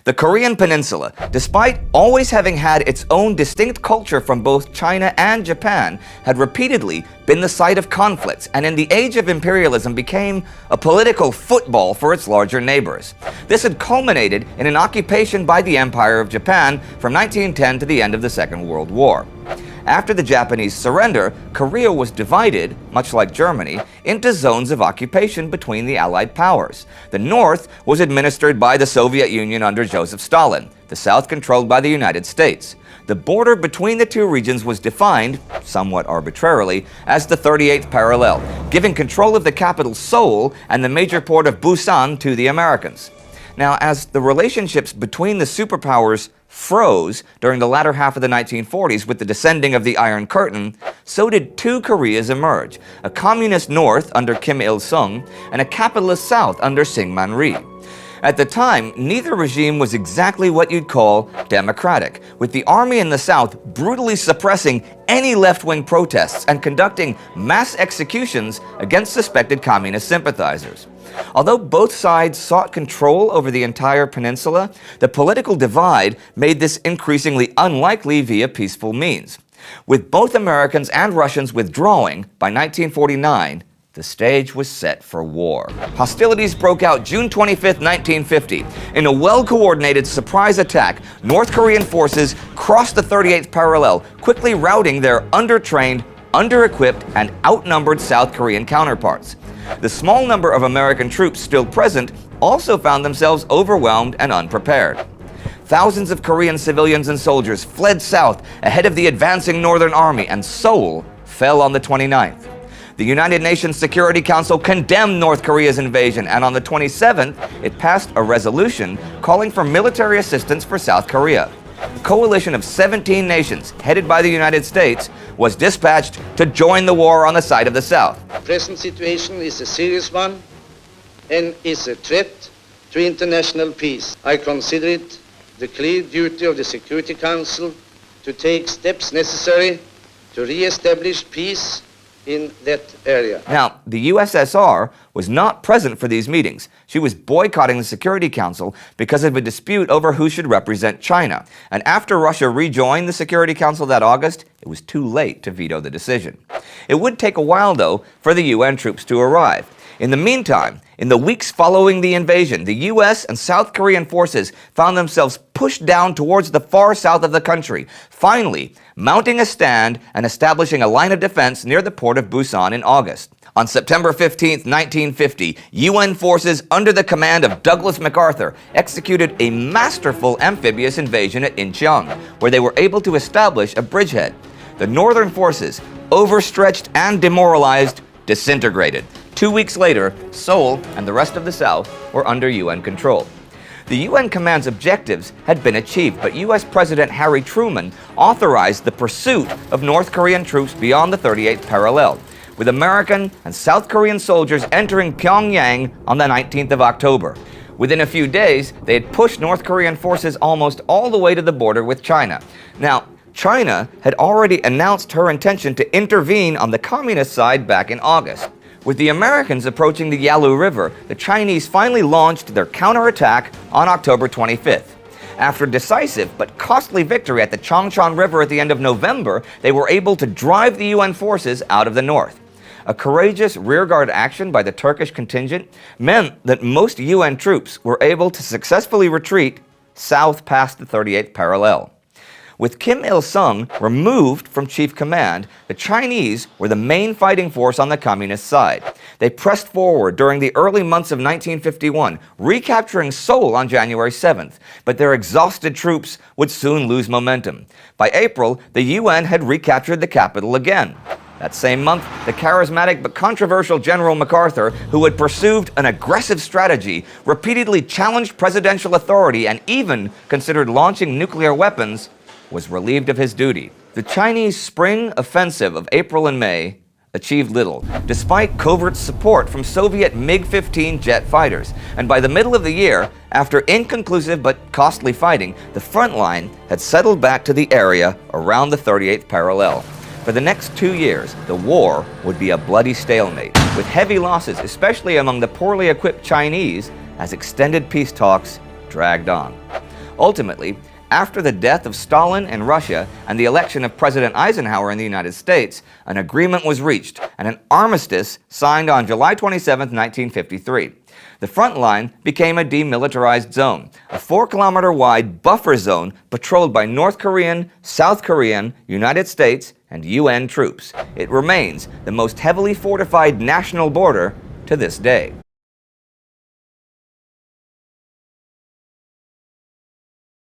The Korean Peninsula, despite always having had its own distinct culture from both China and Japan, had repeatedly been the site of conflicts and in the age of imperialism became a political football for its larger neighbors. This had culminated in an occupation by the Empire of Japan from 1910 to the end of the Second World War. After the Japanese surrender, Korea was divided, much like Germany, into zones of occupation between the Allied powers. The north was administered by the Soviet Union under Joseph Stalin, the south controlled by the United States. The border between the two regions was defined, somewhat arbitrarily, as the 38th parallel, giving control of the capital Seoul and the major port of Busan to the Americans. Now, as the relationships between the superpowers froze during the latter half of the 1940s with the descending of the Iron Curtain, so did two Koreas emerge, a communist north under Kim Il-sung and a capitalist south under Syngman Rhee. At the time, neither regime was exactly what you'd call democratic, with the army in the south brutally suppressing any left-wing protests and conducting mass executions against suspected communist sympathizers. Although both sides sought control over the entire peninsula, the political divide made this increasingly unlikely via peaceful means. With both Americans and Russians withdrawing by 1949, the stage was set for war. Hostilities broke out June 25, 1950. In a well-coordinated surprise attack, North Korean forces crossed the 38th parallel, quickly routing their undertrained, under-equipped, and outnumbered South Korean counterparts. The small number of American troops still present also found themselves overwhelmed and unprepared. Thousands of Korean civilians and soldiers fled south ahead of the advancing Northern Army, and Seoul fell on the 29th. The United Nations Security Council condemned North Korea's invasion, and on the 27th, it passed a resolution calling for military assistance for South Korea. A coalition of 17 nations, headed by the United States, was dispatched to join the war on the side of the South. The present situation is a serious one and is a threat to international peace. I consider it the clear duty of the Security Council to take steps necessary to re-establish peace in that area. Now, the USSR was not present for these meetings. She was boycotting the Security Council because of a dispute over who should represent China. And after Russia rejoined the Security Council that August, it was too late to veto the decision. It would take a while, though, for the UN troops to arrive. In the meantime, in the weeks following the invasion, the US and South Korean forces found themselves pushed down towards the far south of the country, finally mounting a stand and establishing a line of defense near the port of Busan in August. On September 15, 1950, UN forces under the command of Douglas MacArthur executed a masterful amphibious invasion at Incheon, where they were able to establish a bridgehead. The northern forces, overstretched and demoralized, disintegrated. 2 weeks later, Seoul and the rest of the South were under UN control. The UN command's objectives had been achieved, but US President Harry Truman authorized the pursuit of North Korean troops beyond the 38th parallel, with American and South Korean soldiers entering Pyongyang on the 19th of October. Within a few days, they had pushed North Korean forces almost all the way to the border with China. Now, China had already announced her intention to intervene on the communist side back in August. With the Americans approaching the Yalu River, the Chinese finally launched their counterattack on October 25th. After a decisive but costly victory at the Changchon River at the end of November, they were able to drive the UN forces out of the north. A courageous rearguard action by the Turkish contingent meant that most UN troops were able to successfully retreat south past the 38th parallel. With Kim Il-sung removed from chief command, the Chinese were the main fighting force on the communist side. They pressed forward during the early months of 1951, recapturing Seoul on January 7th, but their exhausted troops would soon lose momentum. By April, the UN had recaptured the capital again. That same month, the charismatic but controversial General MacArthur, who had pursued an aggressive strategy, repeatedly challenged presidential authority and even considered launching nuclear weapons, was relieved of his duty. The Chinese spring offensive of April and May achieved little, despite covert support from Soviet MiG-15 jet fighters. And by the middle of the year, after inconclusive but costly fighting, the front line had settled back to the area around the 38th parallel. For the next 2 years, the war would be a bloody stalemate, with heavy losses, especially among the poorly equipped Chinese, as extended peace talks dragged on. Ultimately, after the death of Stalin in Russia and the election of President Eisenhower in the United States, an agreement was reached and an armistice signed on July 27, 1953. The front line became a demilitarized zone, a 4-kilometer-wide buffer zone patrolled by North Korean, South Korean, United States, and UN troops. It remains the most heavily fortified national border to this day.